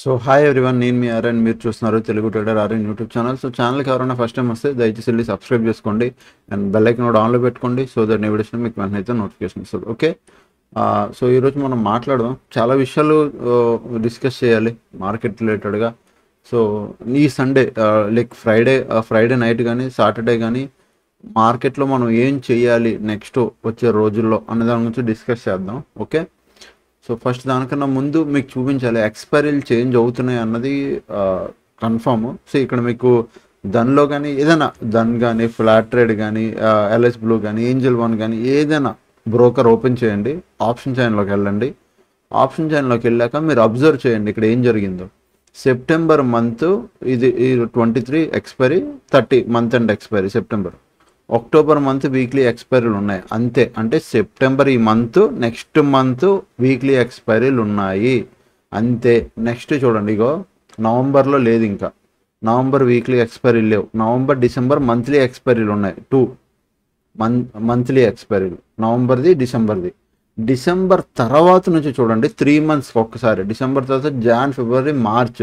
So hi everyone, నేను మీ RN. మీరు చూస్తున్నారు Telugu trader RN YouTube channel. So ఛానల్కి ఎవరైనా ఫస్ట్ టైం వస్తే దయచేసి వెళ్ళి సబ్స్క్రైబ్ చేసుకోండి అండ్ బెల్ ఐకాన్ కూడా ఆన్లో పెట్టుకోండి. సో దట్ నేను వీడియోస్ మీకు వెంటనే అయితే నోటిఫికేషన్ ఇస్తుంది. ఓకే, సో ఈరోజు మనం మాట్లాడదాం, చాలా విషయాలు డిస్కస్ చేయాలి మార్కెట్ రిలేటెడ్గా. సో ఈ సండే లైక్ ఫ్రైడే నైట్ కానీ సాటర్డే కానీ మార్కెట్లో మనం ఏం చేయాలి నెక్స్ట్ వచ్చే రోజుల్లో అనే దాని గురించి డిస్కస్ చేద్దాం. ఓకే, సో ఫస్ట్ దానికన్నా ముందు మీకు చూపించాలి ఎక్స్పైరీలు చేంజ్ అవుతున్నాయి అన్నది కన్ఫర్మ్. సో ఇక్కడ మీకు దన్లో కానీ ఏదైనా దన్ కానీ ఫ్లాట్ ట్రేడ్ కానీ ఎల్ఎస్ బ్లూ కానీ ఏంజల్ వన్ కానీ ఏదైనా బ్రోకర్ ఓపెన్ చేయండి, ఆప్షన్ చైన్లోకి వెళ్ళండి. ఆప్షన్ చైన్లోకి వెళ్ళాక మీరు అబ్జర్వ్ చేయండి ఇక్కడ ఏం జరిగిందో. సెప్టెంబర్ మంత్ ఇది 23 expiry, 30 month and expiry September. October month weekly ఎక్స్పైరీలు ఉన్నాయి అంతే. అంటే సెప్టెంబర్ ఈ మంత్, నెక్స్ట్ మంత్ వీక్లీ ఎక్స్పైరీలు ఉన్నాయి అంతే. నెక్స్ట్ చూడండి, ఇగో నవంబర్లో లేదు, ఇంకా నవంబర్ వీక్లీ ఎక్స్పైరీలు లేవు. నవంబర్ డిసెంబర్ మంత్లీ ఎక్స్పైరీలు ఉన్నాయి, 2 మంత్లీ ఎక్స్పైరీలు, నవంబర్ది డిసెంబర్ది. డిసెంబర్ తర్వాత నుంచి చూడండి 3 మంత్స్కి ఒక్కసారి. డిసెంబర్ తర్వాత జాన్ ఫిబ్రవరి మార్చ్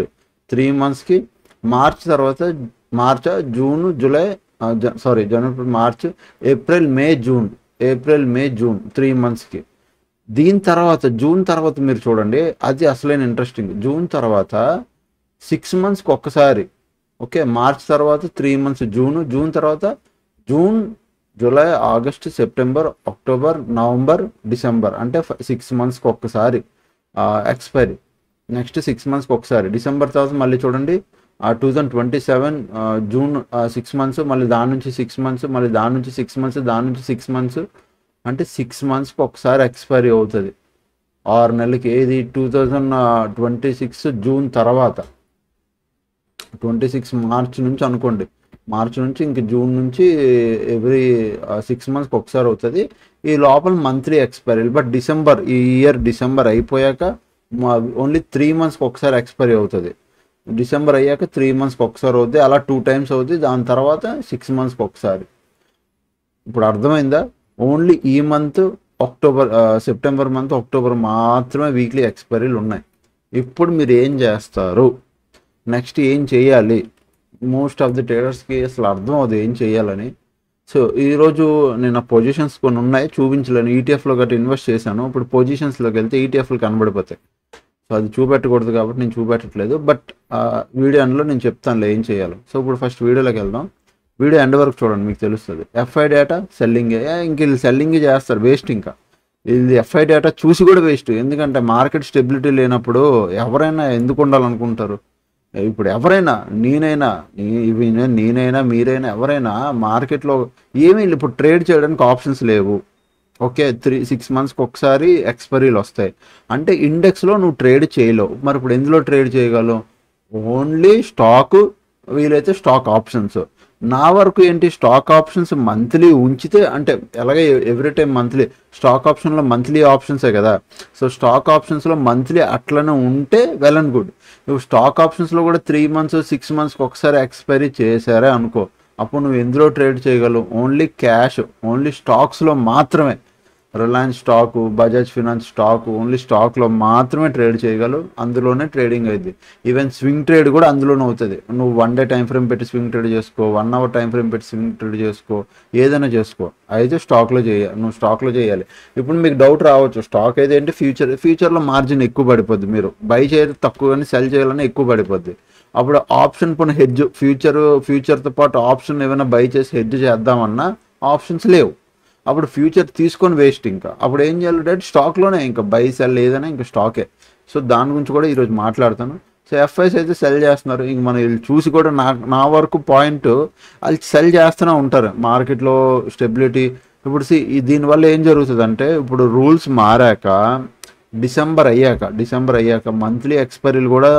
3 మంత్స్కి. మార్చ్ తర్వాత జూన్ జూలై జనవరి మార్చ్ ఏప్రిల్ మే జూన్ 3 మంత్స్కి. దీని తర్వాత జూన్ తర్వాత మీరు చూడండి, అది అసలైన ఇంట్రెస్టింగ్. జూన్ తర్వాత 6 మంత్స్కి ఒక్కసారి. ఓకే, మార్చ్ తర్వాత 3 మంత్స్ జూన్ తర్వాత June July August September October November December, అంటే 6 మంత్స్కి ఒక్కసారి ఎక్స్పైరీ. నెక్స్ట్ 6 మంత్స్కి ఒకసారి. డిసెంబర్ తర్వాత మళ్ళీ చూడండి 2027 జూన్ 6 మంత్స్, మళ్ళీ దాని నుంచి 6 మంత్స్, మళ్ళీ దాని నుంచి 6 మంత్స్, దాని నుంచి 6 మంత్స్, అంటే 6 మంత్స్కి ఒకసారి ఎక్స్పైరీ అవుతుంది 6 నెలలకి. ఏది 2026 జూన్ తర్వాత 26 మార్చ్ నుంచి అనుకోండి. మార్చ్ నుంచి ఇంక జూన్ నుంచి ఎవ్రీ 6 మంత్స్కి ఒకసారి అవుతుంది. ఈ లోపల మంత్లీ ఎక్స్పైరీ. బట్ డిసెంబర్, ఈ ఇయర్ డిసెంబర్ అయిపోయాక ఓన్లీ 3 మంత్స్కి ఒకసారి ఎక్స్పైరీ అవుతుంది. డిసెంబర్ అయ్యాక 3 మంత్స్కి ఒకసారి అవుతుంది, అలా 2 టైమ్స్ అవుతుంది. దాని తర్వాత 6 మంత్స్కి ఒకసారి. ఇప్పుడు అర్థమైందా? ఓన్లీ ఈ మంత్ సెప్టెంబర్ మంత్ అక్టోబర్ మాత్రమే వీక్లీ ఎక్స్పైరీలు ఉన్నాయి. ఇప్పుడు మీరు ఏం చేస్తారు, నెక్స్ట్ ఏం చేయాలి? మోస్ట్ ఆఫ్ ది ట్రేడర్స్కి అసలు అర్థం అవుతుంది ఏం చేయాలని. సో ఈరోజు నేను పొజిషన్స్ కొన్ని ఉన్నాయి, చూపించలేను. ఈటీఎఫ్లో గట్రా ఇన్వెస్ట్ చేశాను. ఇప్పుడు పొజిషన్స్లోకి వెళ్తే ఈటీఎఫ్లు కనబడిపోతాయి. సో అది చూపెట్టకూడదు కాబట్టి నేను చూపెట్టట్లేదు. బట్ వీడియో ఎండ్లో నేను చెప్తానులే ఏం చేయాలో. సో ఇప్పుడు ఫస్ట్ వీడియోలోకి వెళ్దాం. వీడియో ఎండ్ వరకు చూడండి, మీకు తెలుస్తుంది. ఎఫ్ఐ డేటా సెల్లింగ్, ఇంక వీళ్ళు సెల్లింగ్ చేస్తారు, వేస్ట్. ఇంకా ఇది ఎఫ్ఐ డేటా చూసి కూడా వేస్ట్. ఎందుకంటే మార్కెట్ స్టెబిలిటీ లేనప్పుడు ఎవరైనా ఎందుకు ఉండాలనుకుంటారు? ఇప్పుడు ఎవరైనా, నేనైనా మీరైనా ఎవరైనా మార్కెట్లో ఏమీ ఇప్పుడు ట్రేడ్ చేయడానికి ఆప్షన్స్ లేవు. ఓకే, 6 మంత్స్కి ఒకసారి ఎక్స్పైరీలు వస్తాయి. అంటే ఇండెక్స్లో నువ్వు ట్రేడ్ చేయలేవు. మరి ఇప్పుడు ఎందులో ట్రేడ్ చేయగలవు? ఓన్లీ స్టాకు, వీలైతే స్టాక్ ఆప్షన్స్. నా వరకు ఏంటి, స్టాక్ ఆప్షన్స్ మంత్లీ ఉంచితే, అంటే ఎలాగే ఎవ్రీ టైం మంత్లీ స్టాక్ ఆప్షన్లో మంత్లీ ఆప్షన్సే కదా. సో స్టాక్ ఆప్షన్స్లో మంత్లీ అట్లనే ఉంటే వెల్ అండ్ గుడ్. నువ్వు స్టాక్ ఆప్షన్స్లో కూడా 3 మంత్స్ 6 మంత్స్కి ఒకసారి ఎక్స్పైరీ చేశారే అనుకో, అప్పుడు నువ్వు ఎందులో ట్రేడ్ చేయగలవు? ఓన్లీ క్యాష్, ఓన్లీ స్టాక్స్లో మాత్రమే. Reliance stock, Bajaj finance stock, only స్టాక్లో మాత్రమే ట్రేడ్ చేయగలవు. అందులోనే ట్రేడింగ్ అయింది. ఈవెన్ స్వింగ్ ట్రేడ్ కూడా అందులోనే అవుతుంది. నువ్వు 1 డే టైం ఫ్రేమ్ పెట్టి స్వింగ్ ట్రేడ్ చేసుకో, 1 అవర్ టైం ఫ్రేమ్ పెట్టి స్వింగ్ ట్రేడ్ చేసుకో, ఏదైనా చేసుకో. అయితే నువ్వు స్టాక్లో చేయాలి. ఇప్పుడు మీకు డౌట్ రావచ్చు, స్టాక్ అయితే ఏంటి, ఫ్యూచర్లో మార్జిన్ ఎక్కువ పడిపోద్ది. మీరు బై చేయడం తక్కువ కానీ సెల్ చేయాలని ఎక్కువ పడిపోద్ది. అప్పుడు ఆప్షన్ పోనీ హెడ్జ్, ఫ్యూచర్తో పాటు ఆప్షన్ ఏమైనా బై చేసి హెడ్జ్ చేద్దామన్నా ఆప్షన్స్ లేవు. అప్పుడు ఫ్యూచర్ తీసుకొని వేస్ట్. ఇంకా అప్పుడు ఏం చేయాలి, డైరెక్ట్ స్టాక్లోనే ఇంకా బై సెల్ ఏదైనా ఇంకా స్టాకే. సో దాని గురించి కూడా ఈరోజు మాట్లాడతాను. సో ఎఫ్ఐస్ అయితే సెల్ చేస్తున్నారు. ఇంక మనం వీళ్ళు చూసి కూడా నా వరకు పాయింట్, వాళ్ళు సెల్ చేస్తూనే ఉంటారు మార్కెట్లో స్టెబిలిటీ. ఇప్పుడు దీనివల్ల ఏం జరుగుతుంది అంటే, ఇప్పుడు రూల్స్ మారాక డిసెంబర్ అయ్యాక మంత్లీ ఎక్స్పైరీలు కూడా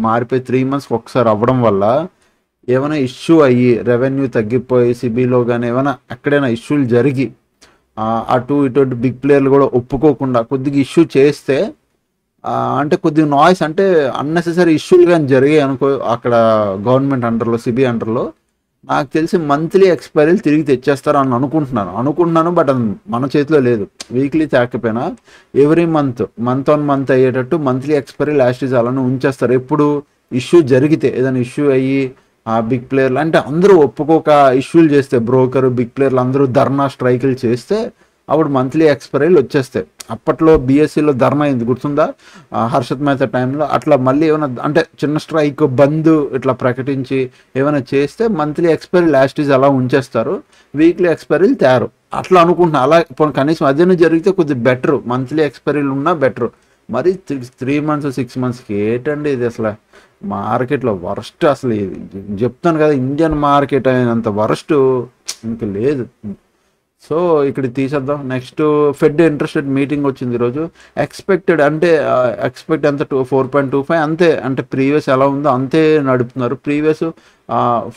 మారిపోయి 3 మంత్స్కి ఒకసారి అవ్వడం వల్ల ఏమైనా ఇష్యూ అయ్యి రెవెన్యూ తగ్గిపోయి సిబిలో కానీ ఏమైనా ఎక్కడైనా ఇష్యూలు జరిగి అటు ఇటువంటి బిగ్ ప్లేయర్లు కూడా ఒప్పుకోకుండా కొద్దిగా ఇష్యూ చేస్తే, అంటే కొద్దిగా నాయిస్, అంటే అన్నెసెసరీ ఇష్యూలు కానీ జరిగాయి అనుకో అక్కడ గవర్నమెంట్ అండర్లో సిబి అండర్లో, నాకు తెలిసి మంత్లీ ఎక్స్పైరీలు తిరిగి తెచ్చేస్తారు అని అనుకుంటున్నాను, బట్ అది మన చేతిలో లేదు. వీక్లీ తేకపోయినా ఎవ్రీ మంత్ ఆన్ మంత్ అయ్యేటట్టు మంత్లీ ఎక్స్పైరీ లాస్ట్ ఈజ్ అలానే ఉంచేస్తారు. ఎప్పుడు ఇష్యూ జరిగితే, ఏదైనా ఇష్యూ అయ్యి ఆ బిగ్ ప్లేయర్లు అంటే అందరూ ఒప్పుకోక ఇష్యూలు చేస్తే, బ్రోకర్ బిగ్ ప్లేయర్లు అందరూ ధర్నా స్ట్రైకులు చేస్తే అప్పుడు మంత్లీ ఎక్స్పైరీలు వచ్చేస్తాయి. అప్పట్లో బీఎస్సీలో ధర్నా అయింది గుర్తుందా, హర్షత్ మెహతా టైంలో. అట్లా మళ్ళీ ఏమైనా అంటే చిన్న స్ట్రైక్ బంద్ ఇట్లా ప్రకటించి ఏమైనా చేస్తే మంత్లీ ఎక్స్పైరీ లాస్ట్ ఈజ్ అలా ఉంచేస్తారు, వీక్లీ ఎక్స్పైరీలు తేరు. అట్లా అనుకుంటున్నా. అలా కనీసం అదేనా జరిగితే కొద్దిగా బెటర్, మంత్లీ ఎక్స్పైరీలు ఉన్నా బెటర్. మరి 3 months 6 monthsకి ఏంటండి ఇది అసలు మార్కెట్లో వరస్ట్. అసలు చెప్తాను కదా, ఇండియన్ మార్కెట్ అయినంత వరస్ట్ ఇంక లేదు. సో ఇక్కడ తీసేద్దాం. Next fed interest rate meeting వచ్చింది ఈరోజు. ఎక్స్పెక్ట్ ఎంత 4.25 అంతే, అంటే ప్రీవియస్ ఎలా ఉందో అంతే నడుపుతున్నారు. ప్రీవియస్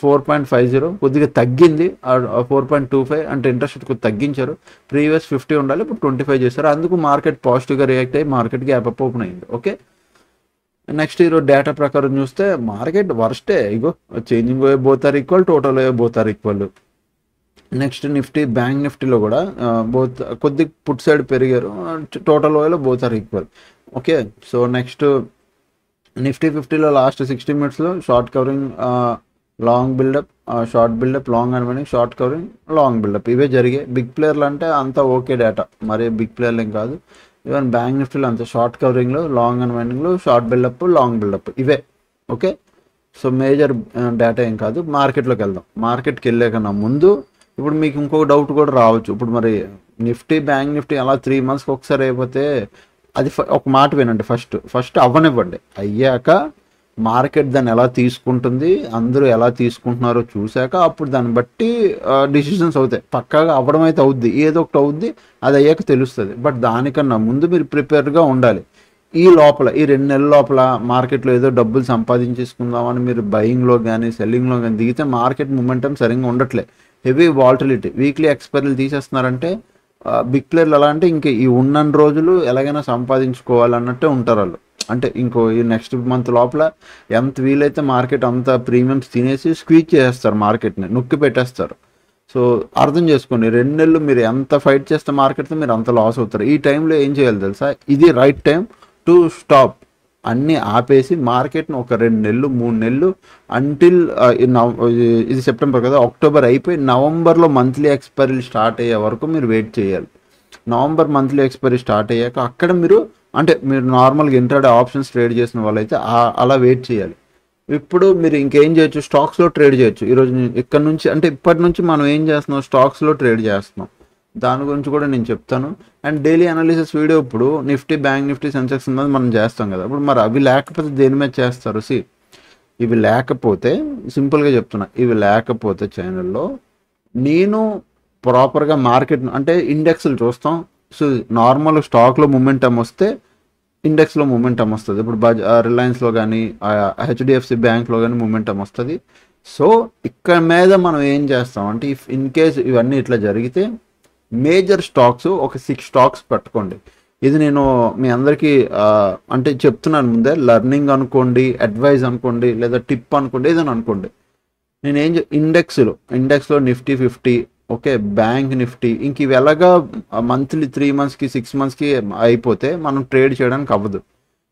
4.50 కొద్దిగా తగ్గింది, 4.25 అంటే ఇంట్రెస్ట్ రేట్ కొద్దిగా తగ్గించారు. ప్రీవియస్ 50 ఉండాలి, ఇప్పుడు 25 చేశారు. అందుకు మార్కెట్ పాజిటివ్గా రియాక్ట్ అయ్యి మార్కెట్ గ్యాప్ అప్ ఓపెన్ అయింది. ఓకే, నెక్స్ట్ ఈరోజు డేటా ప్రకారం చూస్తే మార్కెట్ వర్స్టే. ఇగో changing way both are equal, total way both are equal. Next Nifty, bank నిఫ్టీలో కూడా బోత్ కొద్ది పుట్ సైడ్ పెరిగారు, టోటల్ వేలో both are equal. Okay, so next Nifty 50లో లాస్ట్ 60 minutesలో short covering, long buildup, short buildup, long unwinding, short covering, long buildup ఇవే జరిగాయి. Big ప్లేయర్లు అంటే అంతా ఓకే డేటా, మరి బిగ్ ప్లేయర్లు ఏం కాదు. ఈవెన్ బ్యాంక్ నిఫ్టీలో అంతే, షార్ట్ కవరింగ్లో, లాంగ్ అన్వైండింగ్లో, షార్ట్ బిల్డప్, లాంగ్ బిల్డప్ ఇవే. ఓకే, సో మేజర్ డేటా ఏం కాదు. మార్కెట్లోకి వెళ్దాం. మార్కెట్కి వెళ్ళే కన్నా ముందు ఇప్పుడు మీకు ఇంకొక డౌట్ కూడా రావచ్చు. ఇప్పుడు మరి నిఫ్టీ, బ్యాంక్ నిఫ్టీ అలా 3 monthsకి ఒకసారి అయిపోతే అది ఒక మాట వినండి. ఫస్ట్ అవ్వనివ్వండి. అయ్యాక మార్కెట్ దాన్ని ఎలా తీసుకుంటుంది, అందరూ ఎలా తీసుకుంటున్నారో చూశాక అప్పుడు దాన్ని బట్టి డిసిషన్స్ అవుతాయి. పక్కాగా అవ్వడం అయితే అవుద్ది, ఏదో ఒకటి అవుద్ది, అది అయ్యాక తెలుస్తుంది. బట్ దానికన్నా ముందు మీరు ప్రిపేర్గా ఉండాలి. ఈ 2 నెలల లోపల మార్కెట్లో ఏదో డబ్బులు సంపాదించేసుకుందామని మీరు బయింగ్లో కానీ సెల్లింగ్లో కానీ దిగితే మార్కెట్ మూమెంటం సరిగ్గా ఉండట్లే. హెవీ వాల్టిలిటీ, వీక్లీ ఎక్స్పైరీలు తీసేస్తున్నారంటే బిగ్ ప్లేయర్లు ఎలా అంటే ఇంక ఈ ఉన్న రోజులు ఎలాగైనా సంపాదించుకోవాలన్నట్టే ఉంటారు వాళ్ళు. అంటే ఇంకో ఈ నెక్స్ట్ మంత్ లోపల ఎంత వీలైతే మార్కెట్ అంత ప్రీమియమ్స్ తినేసి స్క్వీజ్ చేసేస్తారు, మార్కెట్ని నొక్కి పెట్టేస్తారు. సో అర్థం చేసుకోండి, 2 నెలలు మీరు ఎంత ఫైట్ చేస్తే మార్కెట్తో మీరు అంత లాస్ అవుతారు. ఈ టైంలో ఏం చేయాలి తెలుసా, ఇది రైట్ టైం టు స్టాప్. అన్నీ ఆపేసి మార్కెట్ను ఒక 2 నెలలు 3 నెలలు అంటిల్ ఇది సెప్టెంబర్ కదా, అక్టోబర్ అయిపోయి నవంబర్లో మంత్లీ ఎక్స్పైరీలు స్టార్ట్ అయ్యే వరకు మీరు వెయిట్ చేయాలి. నవంబర్ మంత్లీ ఎక్స్పైరీ స్టార్ట్ అయ్యాక అక్కడ మీరు నార్మల్గా ఇంట్రాడే ఆప్షన్స్ ట్రేడ్ చేసిన వాళ్ళైతే అలా వెయిట్ చేయాలి. ఇప్పుడు మీరు ఇంకేం చేయొచ్చు, స్టాక్స్లో ట్రేడ్ చేయొచ్చు. ఈరోజు ఇక్కడ నుంచి అంటే ఇప్పటి నుంచి మనం ఏం చేస్తున్నాం, స్టాక్స్లో ట్రేడ్ చేస్తున్నాం. దాని గురించి కూడా నేను చెప్తాను. అండ్ డైలీ అనాలిసిస్ వీడియో ఇప్పుడు నిఫ్టీ, బ్యాంక్ నిఫ్టీ, సెన్సెక్స్ ఉన్నది మనం చేస్తాం కదా. ఇప్పుడు మరి అవి లేకపోతే దేని మీద చేస్తారు? ఇవి లేకపోతే సింపుల్గా చెప్తున్నా, ఇవి లేకపోతే ఛానల్లో నేను ప్రాపర్గా మార్కెట్ అంటే ఇండెక్స్లు చూస్తాం. సో నార్మల్ స్టాక్లో మూమెంటం వస్తే ఇండెక్స్లో మూమెంటం వస్తుంది. ఇప్పుడు రిలయన్స్లో కానీ హెచ్డిఎఫ్సి బ్యాంక్లో కానీ మూమెంటం వస్తుంది. సో ఇక్కడ మీద మనం ఏం చేస్తాం అంటే ఇన్ కేస్ ఇవన్నీ ఇట్లా జరిగితే మేజర్ స్టాక్స్ ఒక 6 స్టాక్స్ పెట్టుకోండి. ఇది నేను మీ అందరికీ అంటే చెప్తున్నాను ముందే, లర్నింగ్ అనుకోండి, అడ్వైజ్ అనుకోండి, లేదా టిప్ అనుకోండి, ఏదైనా అనుకోండి. నేనేం ఇండెక్స్లో నిఫ్టీ 50, ఓకే, బ్యాంక్ నిఫ్టీ, ఇంక ఇవి ఎలాగా మంత్లీ 3 monthsకి 6 monthsకి అయిపోతే మనం ట్రేడ్ చేయడానికి అవ్వదు.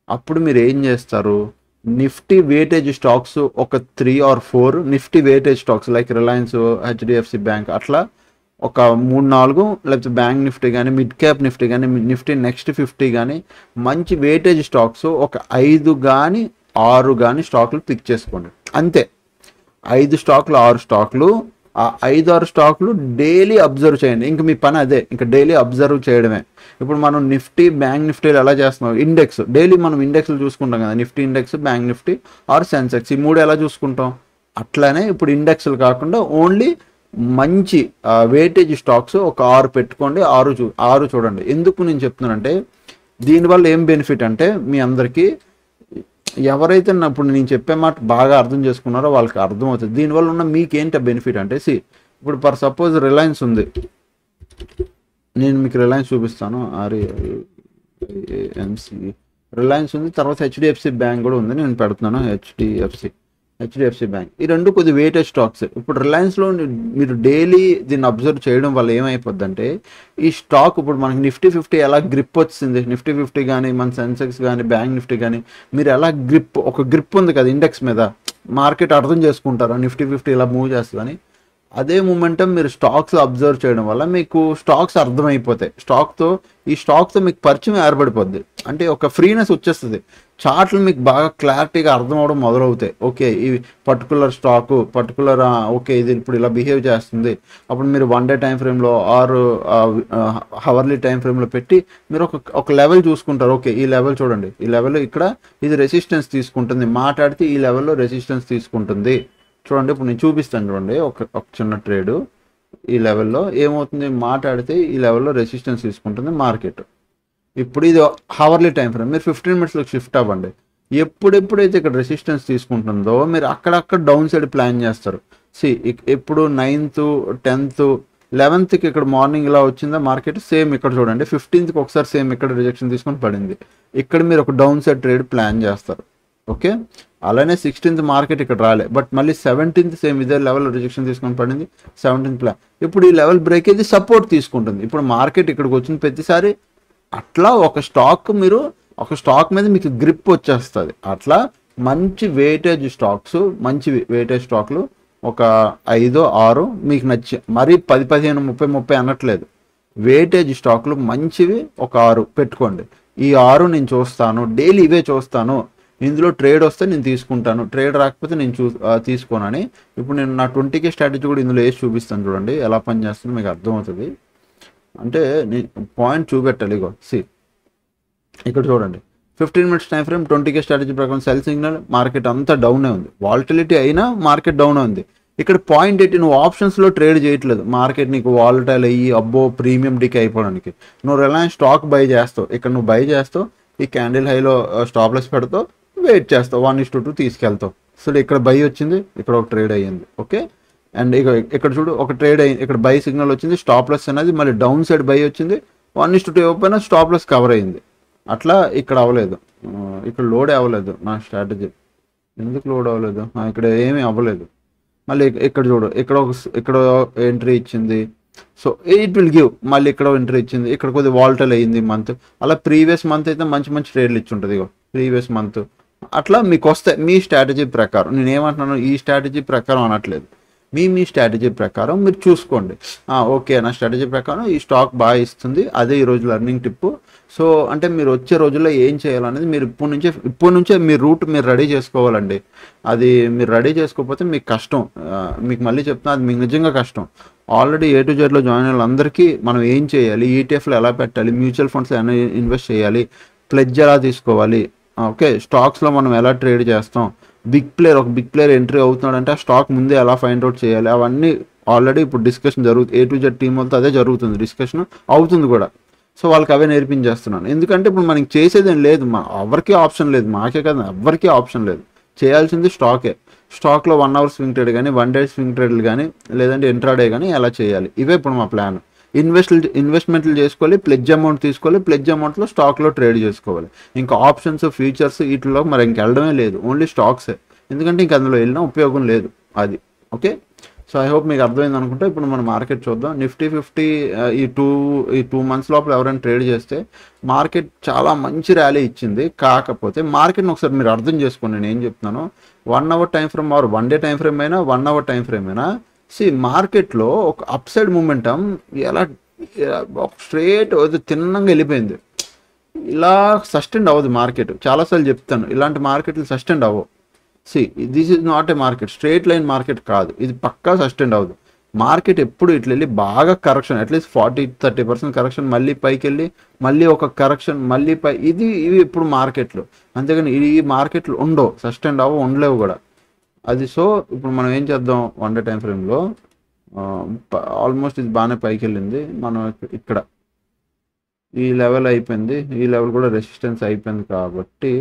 అప్పుడు మీరు ఏం చేస్తారు, నిఫ్టీ వెయిటేజ్ స్టాక్స్ ఒక 3 or 4 Nifty weightage stocks like Reliance, HDFC bank అట్లా ఒక 3-4, లేకపోతే బ్యాంక్ నిఫ్టీ కానీ, మిడ్ క్యాప్ నిఫ్టీ కానీ, నిఫ్టీ నెక్స్ట్ 50 కానీ, మంచి వెయిటేజ్ స్టాక్స్ ఒక 5 కానీ 6 కానీ స్టాకులు పిక్ చేసుకోండి. అంతే, 5 స్టాకులు 6 స్టాకులు, ఆ 5-6 స్టాకులు డైలీ అబ్జర్వ్ చేయండి. ఇంక మీ పని అదే, ఇంకా డైలీ అబ్జర్వ్ చేయడమే. ఇప్పుడు మనం నిఫ్టీ, బ్యాంక్ నిఫ్టీలు ఎలా చేస్తున్నాం, ఇండెక్స్ డైలీ మనం ఇండెక్స్లు చూసుకుంటాం కదా, Nifty index, bank Nifty or Sensex, ఈ 3 ఎలా చూసుకుంటాం. అట్లానే ఇప్పుడు ఇండెక్స్లు కాకుండా ఓన్లీ మంచి వెయిటేజ్ స్టాక్స్ ఒక 6 పెట్టుకోండి. 6 చూడండి. ఎందుకు నేను చెప్తున్నానంటే దీనివల్ల ఏం బెనిఫిట్ అంటే మీ అందరికీ ఎవరైతే ఇప్పుడు నేను చెప్పే మాట బాగా అర్థం చేసుకున్నారో వాళ్ళకి అర్థమవుతుంది. దీనివల్ల ఉన్న మీకేంటి బెనిఫిట్ అంటే ఇప్పుడు ఫర్ సపోజ్ రిలయన్స్ ఉంది, నేను మీకు రిలయన్స్ చూపిస్తాను. రిలయన్స్ ఉంది, తర్వాత హెచ్డిఎఫ్సి బ్యాంక్ కూడా ఉంది, నేను పెడుతున్నాను హెచ్డిఎఫ్సి. హెచ్డిఎఫ్సి బ్యాంక్, ఈ రెండు కొద్ది వెయిటెడ్ స్టాక్స్. ఇప్పుడు రిలయన్స్లో మీరు డైలీ దీన్ని అబ్జర్వ్ చేయడం వల్ల ఏమైపోద్ది అంటే, ఈ స్టాక్ ఇప్పుడు మనకి నిఫ్టీ 50 ఎలా గ్రిప్ వచ్చింది, నిఫ్టీ 50 కానీ మన సెన్సెక్స్ కానీ బ్యాంక్ నిఫ్టీ కానీ, మీరు ఎలా ఒక గ్రిప్ ఉంది కదా ఇండెక్స్ మీద, మార్కెట్ అర్థం చేసుకుంటారా నిఫ్టీ 50 ఇలా మూవ్ చేస్తుందని. అదే మూమెంటం మీరు స్టాక్స్ అబ్జర్వ్ చేయడం వల్ల మీకు స్టాక్స్ అర్థమైపోతాయి. ఈ స్టాక్తో మీకు పరిచయం ఏర్పడిపోద్ది, అంటే ఒక ఫ్రీనెస్ వచ్చేస్తుంది. చార్ట్లు మీకు బాగా క్లారిటీగా అర్థం అవడం మొదలవుతాయి. ఓకే, ఈ పర్టికులర్ స్టాకు ఓకే ఇది ఇప్పుడు ఇలా బిహేవ్ చేస్తుంది. అప్పుడు మీరు 1 డే టైం ఫ్రేమ్లో ఆర్ హవర్లీ టైం ఫ్రేమ్లో పెట్టి మీరు ఒక లెవెల్ చూసుకుంటారు. ఓకే, ఈ లెవెల్ చూడండి, ఈ లెవెల్ ఇక్కడ ఇది రెసిస్టెన్స్ తీసుకుంటుంది, మాట్లాడితే ఈ లెవెల్లో రెసిస్టెన్స్ తీసుకుంటుంది. చూడండి ఇప్పుడు నేను చూపిస్తాను, చూడండి ఒక చిన్న ట్రేడు. ఈ లెవెల్లో ఏమవుతుంది, మాట్లాడితే ఈ లెవెల్లో రెసిస్టెన్స్ తీసుకుంటుంది మార్కెట్. ఇప్పుడు ఇది హవర్లీ టైం ఫ్రేమ్, మీరు 15 మినిట్స్లోకి షిఫ్ట్ అవ్వండి. ఎప్పుడైతే ఇక్కడ రెసిస్టెన్స్ తీసుకుంటుందో మీరు అక్కడక్కడ డౌన్ సైడ్ ప్లాన్ చేస్తారు. ఎప్పుడు 9th 10th 11th ఇక్కడ మార్నింగ్ ఇలా వచ్చిందా మార్కెట్, సేమ్ ఇక్కడ చూడండి 15th ఒకసారి సేమ్ ఇక్కడ రిజెక్షన్ తీసుకొని పడింది. ఇక్కడ మీరు ఒక డౌన్ సైడ్ ట్రేడ్ ప్లాన్ చేస్తారు. ఓకే, అలానే 16th మార్కెట్ ఇక్కడ రాలే, బట్ మళ్ళీ 17th సేమ్ ఇదే లెవెల్ రిజెక్షన్ తీసుకొని పడింది. 17th ప్లాన్, ఇప్పుడు ఈ లెవెల్ బ్రేక్ అయితే సపోర్ట్ తీసుకుంటుంది. ఇప్పుడు మార్కెట్ ఇక్కడికి వచ్చిన ప్రతిసారి అట్లా ఒక స్టాక్ మీద మీకు గ్రిప్ వచ్చేస్తుంది. అట్లా మంచి వెయిటేజ్ స్టాక్లు ఒక 5 6 మీకు నచ్చి, మరీ 10 15 30 అనట్లేదు. వెయిటేజ్ స్టాక్లు మంచివి ఒక 6 పెట్టుకోండి. ఈ 6 నేను చూస్తాను, డైలీ ఇవే చూస్తాను, ఇందులో ట్రేడ్ వస్తే నేను తీసుకుంటాను, ట్రేడ్ రాకపోతే నేను తీసుకోనని. ఇప్పుడు నేను నా 20K స్ట్రాటజీ కూడా ఇందులో వేసి చూపిస్తాను, చూడండి ఎలా పనిచేస్తుందో మీకు అర్థమవుతుంది. అంటే నేను పాయింట్ చూపెట్టాలి. ఇగో ఇక్కడ చూడండి 15 minutes time frame 20K strategy ప్రకారం సెల్ సిగ్నల్, మార్కెట్ అంతా డౌనే ఉంది, వాలటిలిటీ అయినా మార్కెట్ డౌన్ ఉంది. ఇక్కడ పాయింట్ ఏంటి, నువ్వు ఆప్షన్స్లో ట్రేడ్ చేయట్లేదు, మార్కెట్ నీకు వాలటైల్ అయ్యి అబ్బో ప్రీమియం డికే అయిపోవడానికి నువ్వు రిలయన్స్ స్టాక్ బై చేస్తావు. ఇక్కడ నువ్వు బై చేస్తావు, ఈ క్యాండిల్ హైలో స్టాప్లెస్ పెడతావు, వెయిట్ చేస్తావు, 1:2 తీసుకెళ్తావు. సో ఇక్కడ బై వచ్చింది, ఇక్కడ ఒక ట్రేడ్ అయ్యింది. ఓకే, అండ్ ఇక్కడ చూడు ఒక ట్రేడ్ అయ్యింది, ఇక్కడ బై సిగ్నల్ వచ్చింది, స్టాప్లెస్ అనేది మళ్ళీ డౌన్ సైడ్ బై వచ్చింది, 1:2 ఇవ్వకపోయినా స్టాప్లెస్ కవర్ అయ్యింది. అట్లా ఇక్కడ అవ్వలేదు, ఇక్కడ లోడ్ అవ్వలేదు నా స్ట్రాటజీ. ఎందుకు లోడ్ అవ్వలేదు, ఇక్కడ ఏమీ అవ్వలేదు. మళ్ళీ ఇక్కడ చూడు, ఇక్కడ ఎంట్రీ ఇచ్చింది, సో ఇట్ విల్ గివ్. మళ్ళీ ఇక్కడ ఎంట్రీ ఇచ్చింది, ఇక్కడ కొద్దిగా వాల్టల్ అయ్యింది మంత్. అలా ప్రీవియస్ మంత్ అయితే మంచి ట్రేడ్లు ఇచ్చి ఉంటుంది. ప్రీవియస్ మంత్ అట్లా మీకు వస్తాయి మీ స్ట్రాటజీ ప్రకారం. నేను ఏమంటున్నాను, ఈ స్ట్రాటజీ ప్రకారం అనట్లేదు, మీ స్ట్రాటజీ ప్రకారం మీరు చూసుకోండి. ఓకే, నా స్ట్రాటజీ ప్రకారం ఈ స్టాక్ బాగా ఇస్తుంది, అదే ఈరోజు లర్నింగ్ టిప్పు. సో అంటే మీరు వచ్చే రోజుల్లో ఏం చేయాలనేది మీరు ఇప్పటి నుంచే మీ రూట్ మీరు రెడీ చేసుకోవాలండి. అది మీరు రెడీ చేసుకోకపోతే మీకు కష్టం. మీకు మళ్ళీ చెప్తున్నా, అది మీకు నిజంగా కష్టం. ఆల్రెడీ A to Zలో జాయిన్ అయిన వాళ్ళందరికీ మనం ఏం చేయాలి, ETFలో ఎలా పెట్టాలి, మ్యూచువల్ ఫండ్స్ ఎలా ఇన్వెస్ట్ చేయాలి, ప్లెడ్జ్ ఎలా తీసుకోవాలి, ఓకే స్టాక్స్లో మనం ఎలా ట్రేడ్ చేస్తాం, ఒక బిగ్ ప్లేయర్ ఎంట్రీ అవుతున్నాడంటే ఆ స్టాక్ ముందే ఎలా ఫైండ్ అవుట్ చేయాలి, అవన్నీ ఆల్రెడీ ఇప్పుడు డిస్కషన్ జరుగుతుంది. A to Z టీం వాళ్ళతో అదే జరుగుతుంది, డిస్కషన్ అవుతుంది కూడా. సో వాళ్ళకి అవే నేర్పించేస్తున్నాను. ఎందుకంటే ఇప్పుడు మనకి చేసేది ఏం లేదు, ఎవరికి ఆప్షన్ లేదు, మాకే కదా ఎవరికి ఆప్షన్ లేదు. చేయాల్సింది స్టాక్లో 1 hour స్వింగ్ ట్రేడ్ కానీ 1 day స్వింగ్ ట్రేడ్లు కానీ లేదంటే ఇంట్రాడే కానీ ఎలా చేయాలి, ఇవే ఇప్పుడు మా ప్లాన్. ఇన్వెస్ట్మెంట్లు చేసుకోవాలి, ప్లెడ్జ్ అమౌంట్ తీసుకోవాలి, ప్లెడ్జ్ అమౌంట్లో స్టాక్లో ట్రేడ్ చేసుకోవాలి. ఇంకా ఆప్షన్స్ ఫీచర్స్ వీటిలో మరి ఇంకెళ్ళడమే లేదు, ఓన్లీ స్టాక్సే. ఎందుకంటే ఇంక అందులో వెళ్ళినా ఉపయోగం లేదు అది. ఓకే, సో ఐ హోప్ మీకు అర్థమైంది అనుకుంటే. ఇప్పుడు మనం మార్కెట్ చూద్దాం. నిఫ్టీ 50 ఈ టూ మంత్స్ లోపల ఎవరైనా ట్రేడ్ చేస్తే మార్కెట్ చాలా మంచి ర్యాలీ ఇచ్చింది. కాకపోతే మార్కెట్ని ఒకసారి మీరు అర్థం చేసుకోండి, నేను ఏం చెప్తున్నాను. 1 hour time frame are 1 day time frame అయినా 1 hour టైం ఫ్రేమ్ అయినా మార్కెట్లో ఒక అప్ సైడ్ మూమెంటం ఎలా స్ట్రేట్ తిన్నంగా వెళ్ళిపోయింది. ఇలా సస్టెండ్ అవ్వదు మార్కెట్. చాలాసార్లు చెప్తాను, ఇలాంటి మార్కెట్లు సస్టెండ్ అవ్వవు. This is not a market, straight line market కాదు ఇది, పక్కా సస్టెండ్ అవ్వదు. మార్కెట్ ఎప్పుడు ఇట్లా వెళ్ళి బాగా కరెక్షన్, అట్లీస్ట్ 40-30% కరెక్షన్, మళ్ళీ పైకి వెళ్ళి మళ్ళీ ఒక కరెక్షన్, మళ్ళీ ఇవి ఇప్పుడు మార్కెట్లు. అంతేగాని ఈ మార్కెట్లు ఉండవు, సస్టెండ్ అవ్వ ఉండలేవు కూడా అది. సో ఇప్పుడు మనం ఏం చేద్దాం, 1 day టైం ఫ్రేమ్లో ఆల్మోస్ట్ ఇది బాగానే పైకి వెళ్ళింది. మనం ఇక్కడ ఈ లెవెల్ అయిపోయింది, ఈ లెవెల్ కూడా రెసిస్టెన్స్ అయిపోయింది. కాబట్టి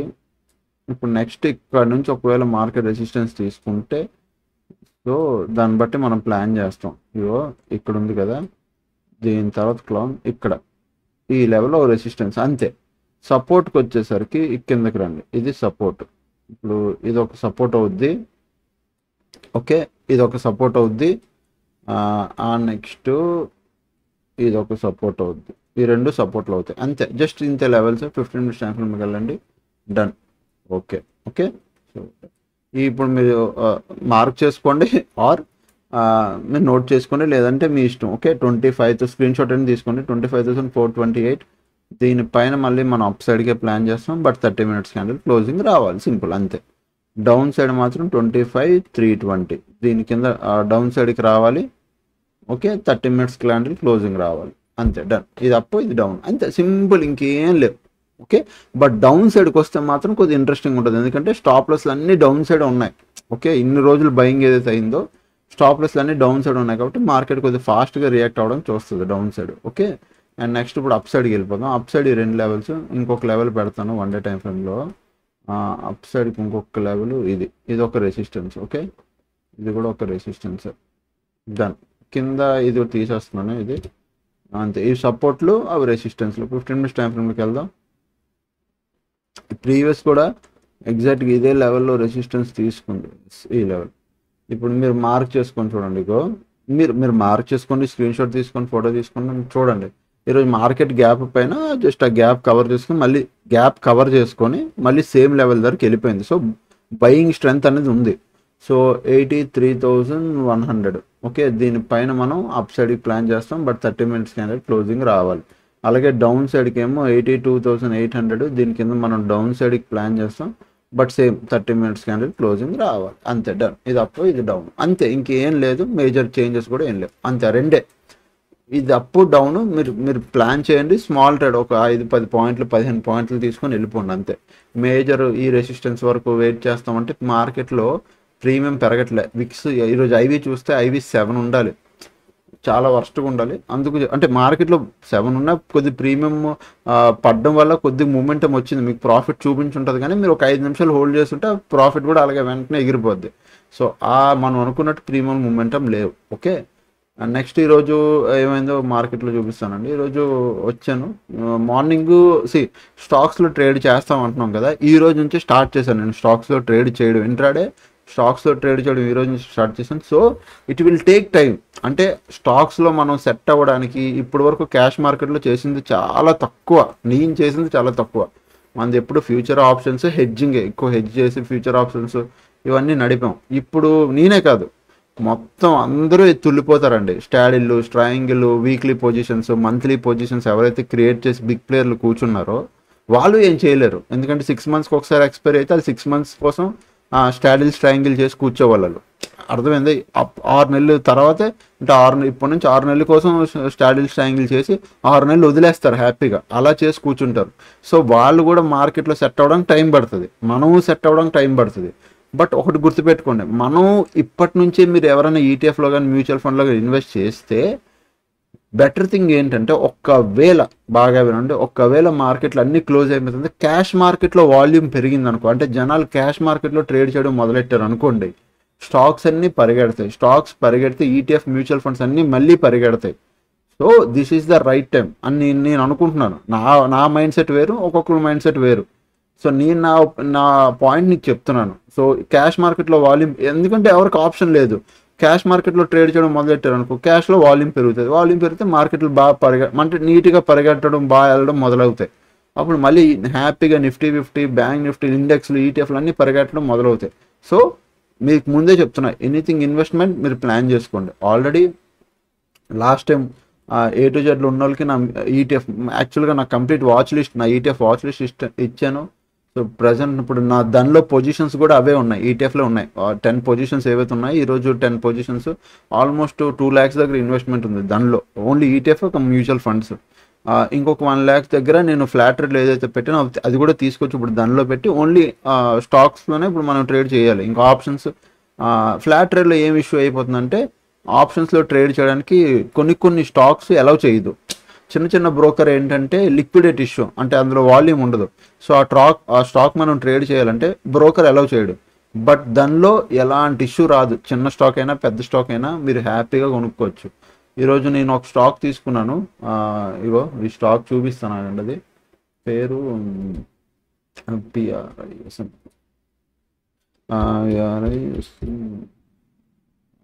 ఇప్పుడు నెక్స్ట్ ఇక్కడ నుంచి ఒకవేళ మార్కెట్ రెసిస్టెన్స్ తీసుకుంటే, సో దాన్ని బట్టి మనం ప్లాన్ చేస్తాం. ఇగో ఇక్కడ ఉంది కదా, దీని తర్వాత క్లౌన్ ఇక్కడ ఈ లెవెల్లో రెసిస్టెన్స్ అంతే. సపోర్ట్కి వచ్చేసరికి కిందకి రండి, ఇది సపోర్ట్. ఇప్పుడు ఇది ఒక సపోర్ట్ అవుద్ది, ఓకే, ఇది ఒక సపోర్ట్ అవుద్ది. నెక్స్ట్ ఇది ఒక సపోర్ట్ అవుద్ది. ఈ రెండు సపోర్ట్లు అవుతాయి అంతే, జస్ట్ ఇంతే లెవెల్స్. 15 మినిట్స్ టైం ఫ్రేమ్కి వెళ్ళండి, డన్. Okay okay. సో ఇప్పుడు మీరు మార్క్ చేసుకోండి, ఆర్ మీరు నోట్ చేసుకోండి, లేదంటే మీ ఇష్టం. ఓకే, 25 స్క్రీన్ షాట్ అని తీసుకోండి. 25,428. దీనిపైన మళ్ళీ మనం అప్ సైడ్కే ప్లాన్ చేస్తాం, బట్ 30 మినిట్స్ క్యాండిల్ క్లోజింగ్ రావాలి, సింపుల్ అంతే. డౌన్ సైడ్ మాత్రం 25,320 దీని కింద డౌన్ సైడ్కి రావాలి. ఓకే, 30 మినిట్స్ క్యాండిల్ క్లోజింగ్ రావాలి, అంతే, డన్. ఇది అప్, ఇది డౌన్, అంతే సింపుల్, ఇంకేం లేవు. ఓకే, బట్ డౌన్ సైడ్కి వస్తే మాత్రం కొద్దిగా ఇంట్రెస్టింగ్ ఉంటుంది, ఎందుకంటే స్టాప్ లాస్లు అన్నీ డౌన్ సైడ్ ఉన్నాయి. ఓకే, ఇన్ని రోజులు బయింగ్ ఏదైతే అయిందో స్టాప్ లాస్లు అన్నీ డౌన్ సైడ్ ఉన్నాయి, కాబట్టి మార్కెట్ కొద్దిగా ఫాస్ట్గా రియాక్ట్ అవ్వడం చూస్తుంది down side. Okay, and next ఇప్పుడు అప్ సైడ్కి వెళ్ళిపోదాం. అప్ సైడ్ ఈ రెండు లెవెల్స్, ఇంకొక లెవెల్ పెడతాను వన్ డే టైం ఫ్రేమ్లో. అప్ సైడ్కి ఇంకొక లెవెల్, ఇది ఒక రెసిస్టెన్స్. ఓకే, ఇది కూడా ఒక రెసిస్టెన్స్, డన్. కింద ఇది తీసేస్తున్నాను, ఇది అంతే. ఈ సపోర్ట్లు అవి రెసిస్టెన్స్లు. 15 మినిట్స్ టైం ఫ్రేమ్కి వెళ్దాం. ప్రీవియస్ కూడా ఎగ్జాక్ట్గా ఇదే లెవెల్లో రెసిస్టెన్స్ తీసుకుంది, ఈ లెవెల్. ఇప్పుడు మీరు మార్క్ చేసుకొని చూడండి, ఇగో మీరు మార్క్ చేసుకోండి, స్క్రీన్ షాట్ తీసుకొని ఫోటో తీసుకొని చూడండి. ఈరోజు మార్కెట్ గ్యాప్ పైన జస్ట్ ఆ గ్యాప్ కవర్ చేసుకొని మళ్ళీ గ్యాప్ కవర్ చేసుకొని మళ్ళీ సేమ్ లెవెల్ దగ్గరికి వెళ్ళిపోయింది. సో బయింగ్ స్ట్రెంత్ అనేది ఉంది. సో 83,100. ఓకే, దీనిపైన మనం అప్ సైడ్కి ప్లాన్ చేస్తాం, బట్ 30 మినిట్స్ క్యాండిల్ క్లోజింగ్ రావాలి. అలాగే డౌన్ సైడ్కి ఏమో 82,800. దీని కింద మనం డౌన్ సైడ్కి ప్లాన్ చేస్తాం, but same 30 minutes candle closing రావాలి, అంతే, డన్. ఇది అప్, ఇది డౌన్, అంతే, ఇంకేం లేదు, మేజర్ చేంజెస్ కూడా ఏం లేవు, అంతే, రెండే. ఇది అప్ డౌన్ మీరు ప్లాన్ చేయండి. స్మాల్ ట్రేడ్ ఒక 5-10 పాయింట్లు 15 పాయింట్లు తీసుకొని వెళ్ళిపోండి, అంతే. మేజర్ ఈ రెసిస్టెన్స్ వరకు వెయిట్ చేస్తామంటే మార్కెట్లో ప్రీమియం పెరగట్లే. విక్స్ ఈరోజు ఐవి చూస్తే ఐవి 7 ఉండాలి, చాలా వర్స్ట్గా ఉండాలి. అందుకు అంటే మార్కెట్లో 7 ఉన్న కొద్ది ప్రీమియం పడడం వల్ల కొద్ది మూమెంటం వచ్చింది, మీకు ప్రాఫిట్ చూపించుంటుంది. కానీ మీరు ఒక 5 నిమిషాలు హోల్డ్ చేస్తుంటే ప్రాఫిట్ కూడా అలాగే వెంటనే ఎగిరిపోద్ది. సో మనం అనుకున్నట్టు ప్రీమియం మూమెంటం లేవు. ఓకే, నెక్స్ట్ ఈరోజు ఏమైందో మార్కెట్లో చూపిస్తానండి. ఈరోజు వచ్చాను మార్నింగ్, స్టాక్స్లో ట్రేడ్ చేస్తాం అంటున్నాం కదా, ఈ రోజు నుంచి స్టార్ట్ చేశాను నేను స్టాక్స్లో ట్రేడ్ చేయడం. ఇంట్రాడే స్టాక్స్లో ట్రేడ్ చేయడం ఈ రోజు నుంచి స్టార్ట్ చేశాను. So it will take time. అంటే స్టాక్స్లో మనం సెట్ అవ్వడానికి ఇప్పటి వరకు క్యాష్ మార్కెట్లో చేసింది చాలా తక్కువ, నేను చేసింది చాలా తక్కువ. మనది ఎప్పుడు ఫ్యూచర్ ఆప్షన్స్ హెడ్జింగే, ఎక్కువ హెడ్జ్ చేసి ఫ్యూచర్ ఆప్షన్స్ ఇవన్నీ నడిపాం. ఇప్పుడు నేనే కాదు, మొత్తం అందరూ తుల్లిపోతారండి. స్టాడిల్లు, స్ట్రాయింగిల్, వీక్లీ పొజిషన్స్, మంత్లీ పొజిషన్స్ ఎవరైతే క్రియేట్ చేసి బిగ్ ప్లేయర్లు కూర్చున్నారో వాళ్ళు ఏం చేయలేరు, ఎందుకంటే 6 మంత్స్కి ఒకసారి ఎక్స్పైరీ అయితే అది 6 మంత్స్ కోసం స్టాడిల్ స్ట్రాయింగిల్ చేసి కూర్చోవాళ్ళు. అర్థమైంది? 6 నెలలు తర్వాతే, అంటే ఇప్పటి నుంచి 6 నెలల కోసం స్టాడిల్ స్ట్రాయింగిల్ చేసి 6 నెలలు వదిలేస్తారు హ్యాపీగా, అలా చేసి కూర్చుంటారు. సో వాళ్ళు కూడా మార్కెట్లో సెట్ అవ్వడానికి టైం పడుతుంది, మనము సెట్ అవ్వడానికి టైం పడుతుంది. బట్ ఒకటి గుర్తుపెట్టుకోండి, మనం ఇప్పటి నుంచే మీరు ఎవరైనా ఈటీఎఫ్లో కానీ మ్యూచువల్ ఫండ్లో కానీ ఇన్వెస్ట్ చేస్తే బెటర్ థింగ్ ఏంటంటే, ఒక్కవేళ బాగా వినండి, ఒక్కవేళ మార్కెట్లో అన్ని క్లోజ్ అయిపోతుంది, క్యాష్ మార్కెట్లో వాల్యూమ్ పెరిగింది అనుకో, అంటే జనాలు క్యాష్ మార్కెట్లో ట్రేడ్ చేయడం మొదలెట్టారు అనుకోండి, స్టాక్స్ అన్నీ పరిగెడతాయి. స్టాక్స్ పరిగెడితే ఈటీఎఫ్ మ్యూచువల్ ఫండ్స్ అన్నీ మళ్ళీ పరిగెడతాయి. So this is the right time అని నేను అనుకుంటున్నాను. నా మైండ్ సెట్ వేరు, ఒక్కొక్కరు మైండ్ సెట్ వేరు. సో నేను నా పాయింట్ నీకు చెప్తున్నాను. సో క్యాష్ మార్కెట్లో వాల్యూమ్, ఎందుకంటే ఎవరికి ఆప్షన్ లేదు, క్యాష్ మార్కెట్లో ట్రేడ్ చేయడం మొదలెట్టారు అనుకో, క్యాష్లో వాల్యూమ్ పెరుగుతుంది. వాల్యూమ్ పెరిగితే మార్కెట్లు బాగా అంటే నీట్గా పరిగెట్టడం, బాగా వెళ్ళడం మొదలవుతాయి. అప్పుడు మళ్ళీ హ్యాపీగా నిఫ్టీ 50, బ్యాంక్ నిఫ్టీ, ఇండెక్స్లు, ఈటీఎఫ్లు అన్నీ పరిగెట్టడం మొదలవుతాయి. సో మీకు ముందే చెప్తున్నా, ఎనీథింగ్ ఇన్వెస్ట్మెంట్ మీరు ప్లాన్ చేసుకోండి. Already last time A to Z ఉన్న వాళ్ళకి నా ఈటీఎఫ్, యాక్చువల్గా నా కంప్లీట్ వాచ్ లిస్ట్, నా ఈటీఎఫ్ వాచ్ లిస్ట్ ఇచ్చాను. సో ప్రజెంట్ ఇప్పుడు నా దానిలో పొజిషన్స్ కూడా అవే ఉన్నాయి, ఈటీఎఫ్లో ఉన్నాయి. 10 పొజిషన్స్ ఏవైతే ఉన్నాయి, ఈరోజు 10 పొజిషన్స్, ఆల్మోస్ట్ 2 lakhs దగ్గర ఇన్వెస్ట్మెంట్ ఉంది దానిలో, ఓన్లీ ఈటీఎఫ్ ఒక మ్యూచువల్ ఫండ్స్. ఇంకొక 1 lakh దగ్గర నేను ఫ్లాట్ రేట్లో ఏదైతే పెట్టానో అది కూడా తీసుకొచ్చి ఇప్పుడు దానిలో పెట్టి ఓన్లీ స్టాక్స్లోనే ఇప్పుడు మనం ట్రేడ్ చేయాలి. ఇంకా ఆప్షన్స్, ఫ్లాట్ రేట్లో ఏం ఇష్యూ అయిపోతుందంటే, ఆప్షన్స్లో ట్రేడ్ చేయడానికి కొన్ని స్టాక్స్ అలౌ చేయదు. చిన్న బ్రోకర్ ఏంటంటే లిక్విడేట్ ఇష్యూ, అంటే అందులో వాల్యూమ్ ఉండదు. సో ఆ స్టాక్ మనం ట్రేడ్ చేయాలంటే బ్రోకర్ అలౌ చేయడు. బట్ దానిలో ఎలాంటి ఇష్యూ రాదు, చిన్న స్టాక్ అయినా పెద్ద స్టాక్ అయినా మీరు హ్యాపీగా కొనుక్కోవచ్చు. ఈరోజు నేను ఒక స్టాక్ తీసుకున్నాను, ఇగో ఈ స్టాక్ చూపిస్తాను అండి. అది పేరు పిఆర్ఐ.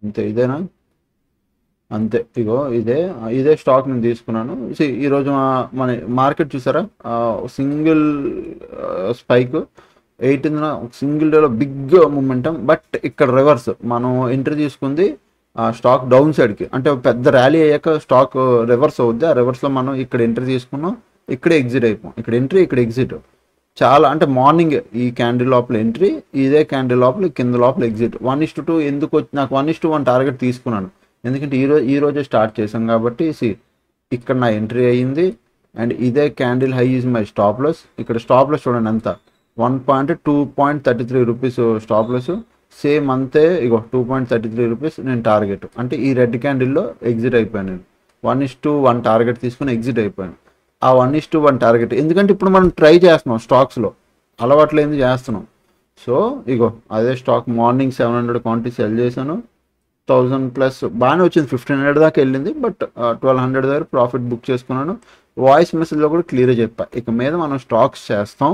అంతే, ఇదేనా? అంతే, ఇగో ఇదే స్టాక్ నేను తీసుకున్నాను. ఈరోజు మన మార్కెట్ చూసారా, సింగిల్ స్పైక్ 18న సింగిల్ డేలో బిగ్ మూమెంటం. బట్ ఇక్కడ రివర్స్, మనం ఎంట్రీ తీసుకుంది స్టాక్ డౌన్ సైడ్కి, అంటే పెద్ద ర్యాలీ అయ్యాక స్టాక్ రివర్స్ అవుద్ది. ఆ రివర్స్లో మనం ఇక్కడ ఎంట్రీ తీసుకున్నాం, ఇక్కడే ఎగ్జిట్ అయిపోయాం. ఇక్కడ ఎంట్రీ, ఇక్కడ ఎగ్జిట్. చాలా అంటే మార్నింగ్ ఈ క్యాండిల్ లోపల ఎంట్రీ, ఇదే క్యాండిల్ లోపల కింద లోపల ఎగ్జిట్. 1:2 ఎందుకు నాకు 1:1 టార్గెట్ తీసుకున్నాను, ఎందుకంటే ఈ రోజే స్టార్ట్ చేశాం కాబట్టి. ఇక్కడ నా ఎంట్రీ అయ్యింది, అండ్ ఇదే candle high is my stop loss. ఇక్కడ స్టాప్ లాస్ చూడండి ఎంత, 2.33 రూపీస్ స్టాప్ లాస్. సేమ్ అంతే, ఇగో 2.33 రూపీస్ నేను టార్గెట్. అంటే ఈ రెడ్ క్యాండిల్లో ఎగ్జిట్ అయిపోయాను నేను. 1:1 టార్గెట్ తీసుకుని ఎగ్జిట్ అయిపోయాను. ఆ 1:1 టార్గెట్ ఎందుకంటే ఇప్పుడు మనం ట్రై చేస్తున్నాం స్టాక్స్లో, అలవాట్లేంది చేస్తున్నాం. సో ఇగో అదే స్టాక్ మార్నింగ్ 700 క్వాంటిటీ సెల్ చేశాను, 1000+ బాగానే వచ్చింది, 1500 దాకా వెళ్ళింది. బట్ 1200 దగ్గర ప్రాఫిట్ బుక్ చేసుకున్నాను. వాయిస్ మెసేజ్లో కూడా క్లియర్గా చెప్పా, ఇక మీద మనం స్టాక్స్ చేస్తాం,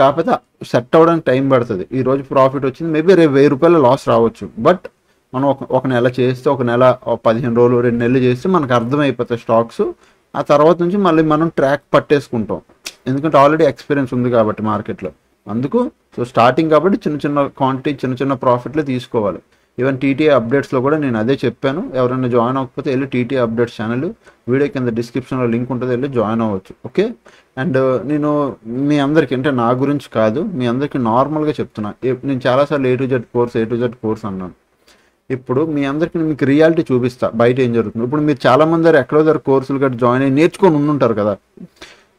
కాకపోతే సెట్ అవ్వడానికి టైం పడుతుంది. ఈరోజు ప్రాఫిట్ వచ్చింది, మేబీ రేపు 1000 రూపాయల లాస్ రావచ్చు. బట్ మనం ఒక నెల చేస్తే, ఒక నెల 15 రోజులు 2 నెలలు చేస్తే మనకు అర్థమైపోతాయి స్టాక్స్. ఆ తర్వాత నుంచి మళ్ళీ మనం ట్రాక్ పట్టేసుకుంటాం, ఎందుకంటే ఆల్రెడీ ఎక్స్పీరియన్స్ ఉంది కాబట్టి మార్కెట్లో. అందుకు సో స్టార్టింగ్ కాబట్టి చిన్న క్వాంటిటీ, చిన్న ప్రాఫిట్లే తీసుకోవాలి. ఈవెన్ టీటీఐ అప్డేట్స్లో కూడా నేను అదే చెప్పాను. ఎవరైనా జాయిన్ అవ్వకపోతే వెళ్ళి టీటీఐ అప్డేట్స్ ఛానల్ వీడియో కింద డిస్క్రిప్షన్లో లింక్ ఉంటుంది, వెళ్ళి జాయిన్ అవ్వచ్చు. ఓకే. అండ్ నేను మీ అందరికీ, అంటే నా గురించి కాదు, మీ అందరికీ నార్మల్గా చెప్తున్నా. నేను చాలాసార్లు A to Z కోర్స్ అన్నాను. ఇప్పుడు మీ అందరికీ మీకు రియాలిటీ చూపిస్తా, బయట ఏం జరుగుతుంది. ఇప్పుడు మీరు చాలామంది ఎక్కడో దగ్గర కోర్సులు గట్రా జాయిన్ అయ్యి నేర్చుకొని ఉండుంటారు కదా.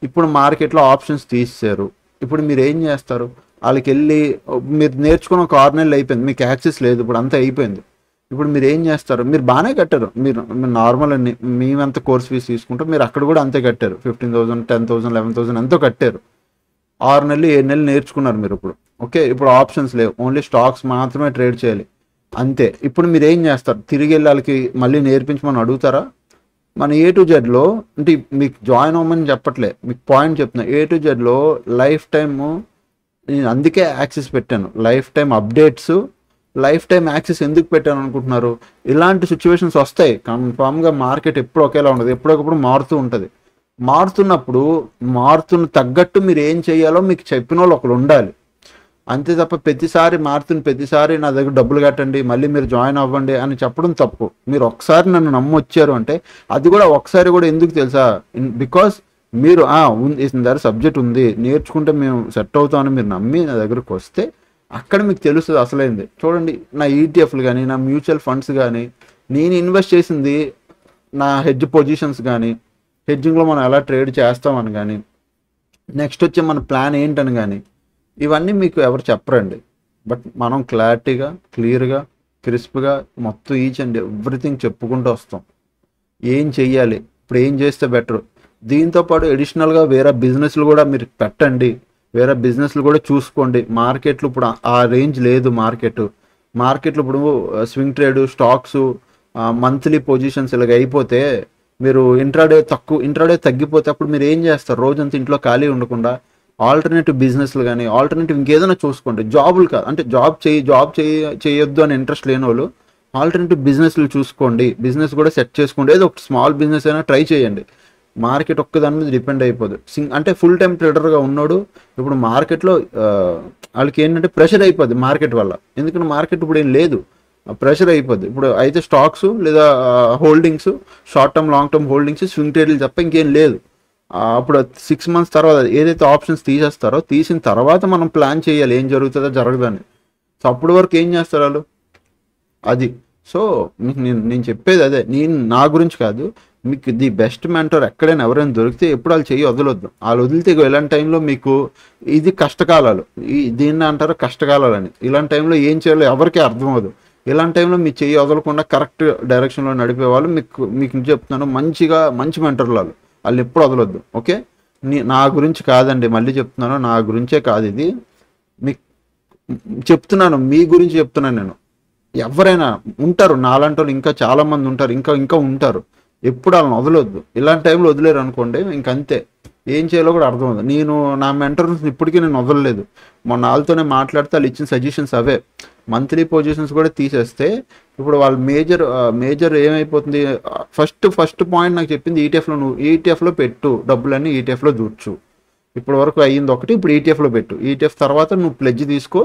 ఇప్పుడు మార్కెట్లో ఆప్షన్స్ తీసేశారు. ఇప్పుడు మీరు ఏం చేస్తారు, వాళ్ళకి వెళ్ళి మీరు నేర్చుకున్న ఒక 6 నెలలు అయిపోయింది, మీకు యాక్సెస్ లేదు, ఇప్పుడు అంతా అయిపోయింది. ఇప్పుడు మీరు ఏం చేస్తారు, మీరు బాగానే కట్టారు, మీరు నార్మల్ అన్ని మేమెంత కోర్స్ ఫీజు తీసుకుంటాం, మీరు అక్కడ కూడా అంతే కట్టారు, 15,000, 10,000, 11,000 ఎంతో కట్టారు. 6 నెలలు 7 నెలలు నేర్చుకున్నారు మీరు ఇప్పుడు. ఓకే, ఇప్పుడు ఆప్షన్స్ లేవు, ఓన్లీ స్టాక్స్ మాత్రమే ట్రేడ్ చేయాలి అంతే. ఇప్పుడు మీరు ఏం చేస్తారు, తిరిగి వెళ్ళి వాళ్ళకి మళ్ళీ నేర్పించమని అడుగుతారా? మన A to Zలో, అంటే మీకు జాయిన్ అవ్వమని చెప్పట్లే, మీకు పాయింట్ చెప్తున్నా. A to Zలో లైఫ్ టైము, నేను అందుకే యాక్సెస్ పెట్టాను, life time updates, life time access ఎందుకు పెట్టాను అనుకుంటున్నారు? ఇలాంటి సిచ్యువేషన్స్ వస్తాయి కన్ఫామ్గా. మార్కెట్ ఎప్పుడు ఒకేలా ఉండదు, ఎప్పుడొకప్పుడు మారుతూ ఉంటుంది. మారుతున్నప్పుడు మారుతున్న తగ్గట్టు మీరు ఏం చేయాలో మీకు చెప్పిన వాళ్ళు ఒకరు ఉండాలి, అంతే తప్ప ప్రతిసారి నా దగ్గర డబ్బులు కట్టండి, మళ్ళీ మీరు జాయిన్ అవ్వండి అని చెప్పడం తప్పు. మీరు ఒకసారి నన్ను నమ్మొచ్చారు అంటే, అది కూడా ఒకసారి కూడా ఎందుకు తెలుసా, బికాస్ మీరు దగ్గర సబ్జెక్ట్ ఉంది, నేర్చుకుంటే మేము సెట్ అవుతామని మీరు నమ్మి నా దగ్గరకు వస్తే అక్కడ మీకు తెలుస్తుంది అసలైంది. చూడండి, నా ETFలు కానీ, నా మ్యూచువల్ ఫండ్స్ కానీ, నేను ఇన్వెస్ట్ చేసింది, నా హెడ్జ్ పొజిషన్స్ కానీ, హెడ్జింగ్లో మనం ఎలా ట్రేడ్ చేస్తామని కానీ, నెక్స్ట్ వచ్చే మన ప్లాన్ ఏంటని కానీ, ఇవన్నీ మీకు ఎవరు చెప్పరండి. బట్ మనం క్లారిటీగా, క్లియర్గా, క్రిస్ప్గా మొత్తం ఈచ్ అండ్ ఎవ్రీథింగ్ చెప్పుకుంటూ వస్తాం. ఏం చెయ్యాలి, ఇప్పుడు ఏం చేస్తే బెటర్. దీంతోపాటు అడిషనల్గా వేరే బిజినెస్లు కూడా మీరు పెట్టండి, వేరే బిజినెస్లు కూడా చూసుకోండి. మార్కెట్లు ఇప్పుడు ఆ రేంజ్ లేదు. మార్కెట్లు ఇప్పుడు swing trade, stocks, monthly positions ఇలాగ అయిపోతే, మీరు ఇంట్రాడే తగ్గిపోతే అప్పుడు మీరు ఏం చేస్తారు? రోజంతా ఇంట్లో ఖాళీ ఉండకుండా ఆల్టర్నేటివ్ బిజినెస్లు కానీ, ఆల్టర్నేటివ్ ఇంకేదైనా చూసుకోండి. జాబులు కాదు, అంటే జాబ్ చేయొద్దు అని ఇంట్రెస్ట్ లేని వాళ్ళు ఆల్టర్నేటివ్ బిజినెస్లు చూసుకోండి, బిజినెస్ కూడా సెట్ చేసుకోండి. ఏదో ఒక స్మాల్ బిజినెస్ అయినా ట్రై చేయండి. మార్కెట్ ఒక్క దాని మీద డిపెండ్ అయిపోదు. అంటే ఫుల్ టైం ట్రేడర్గా ఉన్నాడు ఇప్పుడు మార్కెట్లో వాళ్ళకి ఏంటంటే ప్రెషర్ అయిపోద్ది మార్కెట్ వల్ల. ఎందుకంటే మార్కెట్ ఇప్పుడు ఏం లేదు, ప్రెషర్ అయిపోద్ది. ఇప్పుడు అయితే స్టాక్స్ లేదా holdings, short term, long term holdings, swing ట్రేడ్లు తప్ప ఇంకేం లేదు. అప్పుడు 6 months తర్వాత ఏదైతే ఆప్షన్స్ తీసేస్తారో, తీసిన తర్వాత మనం ప్లాన్ చేయాలి ఏం జరుగుతుందో జరగదని. సో అప్పటి వరకు ఏం చేస్తారు వాళ్ళు, అది. సో మీకు నేను చెప్పేది అదే. నా గురించి కాదు, మీకు ది బెస్ట్ మెంటర్ ఎక్కడైనా ఎవరైనా దొరికితే ఎప్పుడు వాళ్ళు చెయ్యి వదలొద్దు. వాళ్ళు వదిలితే ఇలాంటి టైంలో మీకు ఇది కష్టకాలాలు, దీన్ని అంటారు కష్టకాలాలని. ఇలాంటి టైంలో ఏం చేయాలో ఎవరికీ అర్థం అవ్వదు. ఇలాంటి టైంలో మీ చెయ్యి వదలకుండా కరెక్ట్ డైరెక్షన్లో నడిపే వాళ్ళు మీకు చెప్తున్నాను, మంచి మెంటర్లు వాళ్ళు ఎప్పుడు వదలొద్దు. ఓకే, నా గురించి కాదండి, మళ్ళీ చెప్తున్నాను, నా గురించే కాదు ఇది, మీకు చెప్తున్నాను, మీ గురించి చెప్తున్నాను నేను. ఎవరైనా ఉంటారు నాలాంటి వాళ్ళు, ఇంకా చాలామంది ఉంటారు, ఇంకా ఉంటారు. ఎప్పుడు వాళ్ళని వదలొద్దు. ఇలాంటి టైంలో వదిలేరు అనుకోండి, ఇంకంతే, ఏం చేయాలో కూడా అర్థం అవుతుంది. నేను నా మెంటర్స్ ఇప్పటికీ నేను వదలలేదు. మొన్న వాళ్ళతోనే మాట్లాడితే వాళ్ళు ఇచ్చిన సజెషన్స్ అవే. మంత్లీ పొజిషన్స్ కూడా తీసేస్తే ఇప్పుడు వాళ్ళు మేజర్ ఏమైపోతుంది, ఫస్ట్ పాయింట్ నాకు చెప్పింది ఈటీఎఫ్లో, నువ్వు ఈటీఎఫ్లో పెట్టు డబ్బులన్నీ, ఈటీఎఫ్లో దూర్చు. ఇప్పుడు వరకు అయ్యింది ఒకటి, ఇప్పుడు ఈటీఎఫ్లో పెట్టు. ఈటీఎఫ్ తర్వాత నువ్వు ప్లెడ్జ్ తీసుకో,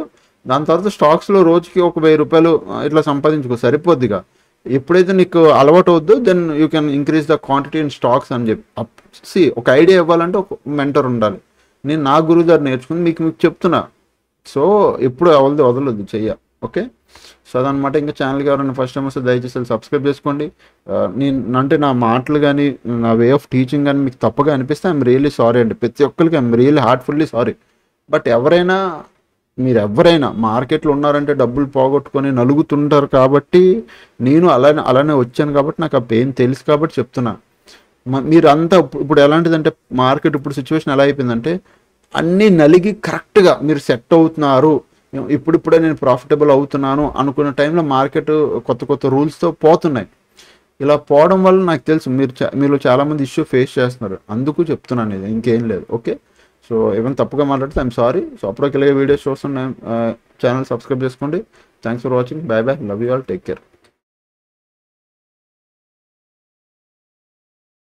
దాని తర్వాత స్టాక్స్లో రోజుకి ఒక 1000 రూపాయలు ఇట్లా సంపాదించుకో, సరిపోద్దిగా. ఎప్పుడైతే నీకు అలవాటు అవుద్దో then you can increase the quantity in stocks అని చెప్పి ఒక ఐడియా ఇవ్వాలంటే ఒక మెంటర్ ఉండాలి. నేను నా గురువు దగ్గర నేర్చుకుని మీకు చెప్తున్నా. సో ఎప్పుడు వదలొద్దు చెయ్య. ఓకే, సో అదనమాట. ఇంకా ఛానల్కి ఎవరైనా ఫస్ట్ టైం వస్తే దయచేసి సబ్స్క్రైబ్ చేసుకోండి. అంటే నా మాటలు కానీ నా వే ఆఫ్ టీచింగ్ కానీ మీకు తప్పగా అనిపిస్తే ఐఎమ్ రియల్లీ సారీ అండి. ప్రతి ఒక్కరికి I'm really heartfully sorry. But మీరు ఎవరైనా మార్కెట్లో ఉన్నారంటే డబ్బులు పోగొట్టుకొని నలుగుతుంటారు కాబట్టి, నేను అలానే వచ్చాను కాబట్టి నాకు ఆ పెయిన్ తెలుసు కాబట్టి చెప్తున్నా. మీరు అంతా ఇప్పుడు ఎలాంటిదంటే మార్కెట్ ఇప్పుడు సిచ్యువేషన్ ఎలా అయిపోయిందంటే అన్నీ నలిగి కరెక్ట్గా మీరు సెట్ అవుతున్నారు, ఇప్పుడిప్పుడే నేను ప్రాఫిటబుల్ అవుతున్నాను అనుకున్న టైంలో మార్కెట్ కొత్త రూల్స్తో పోతున్నాయి. ఇలా పోవడం వల్ల నాకు తెలుసు మీరు చాలామంది ఇష్యూ ఫేస్ చేస్తున్నారు, అందుకు చెప్తున్నాను. ఇది ఇంకేం లేదు. ఓకే, సో ఏమైనా తప్పుగా మాట్లాడితే ఐఎమ్ సారీ. సో అప్పుడు ఇలాగే వీడియోస్ చూస్తున్నాను. ఛానల్ సబ్స్క్రైబ్ చేసుకోండి. Thanks for watching. By by. Love you all. Take care.